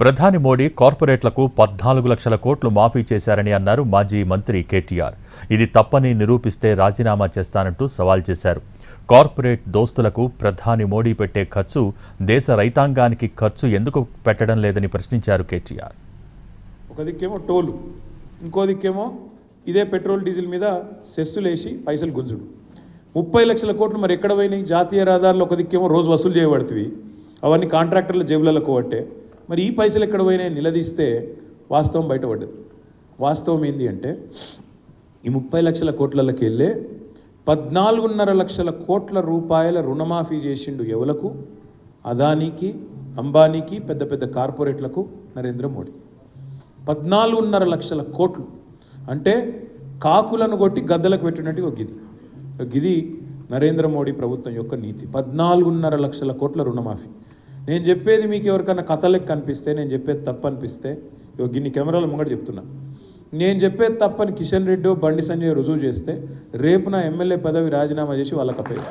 ప్రధాని మోడీ కార్పొరేట్లకు 14 లక్షల కోట్లు మాఫీ చేశారని అన్నారు మాజీ మంత్రి కేటీఆర్. ఇది తప్పని నిరూపిస్తే రాజీనామా చేస్తానంటూ సవాల్ చేశారు. కార్పొరేట్ దోస్తులకు ప్రధాని మోడీ పెట్టే ఖర్చు దేశ రైతాంగానికి ఖర్చు ఎందుకు పెట్టడం లేదని ప్రశ్నించారు కేటీఆర్. ఒక దిక్కేమో టోలు, ఇంకో దిక్కేమో ఇదే పెట్రోల్ డీజిల్ మీద సెస్సులేసి పైసలు గుంజుడు. 30 లక్షల కోట్లు మరి ఎక్కడ పోయినాయి? జాతీయ రహదారులు ఒక దిక్కేమో రోజు వసూలు చేయబడుతుంది, అవన్నీ కాంట్రాక్టర్ల జేబులలో కోవట్టే. మరి ఈ పైసలు ఎక్కడ పోయినాయి నిలదీస్తే వాస్తవం బయటపడ్డది. వాస్తవం ఏంటి అంటే ఈ 30 లక్షల కోట్లకి వెళ్ళే 14.5 లక్షల కోట్ల రూపాయల రుణమాఫీ చేసిండు ఎవలకు? అదానికి, అంబానీకి, పెద్ద పెద్ద కార్పొరేట్లకు నరేంద్ర మోడీ. 14.5 లక్షల కోట్లు అంటే కాకులను కొట్టి గద్దలకు పెట్టినట్టు ఒక గిది నరేంద్ర మోడీ ప్రభుత్వం యొక్క నీతి. 14.5 లక్షల కోట్ల రుణమాఫీ. నేను చెప్పేది మీకు ఎవరికైనా కథలకు కనిపిస్తే, నేను చెప్పేది తప్పు అనిపిస్తే, గిన్ని కెమెరాల ముంగట చెప్తున్నా, నేను చెప్పేది తప్పని కిషన్ రెడ్డి, బండి సంజయ్ రుజువు చేస్తే రేపు నా ఎమ్మెల్యే పదవి రాజీనామా చేసి వాళ్ళకి అప్పయ్య.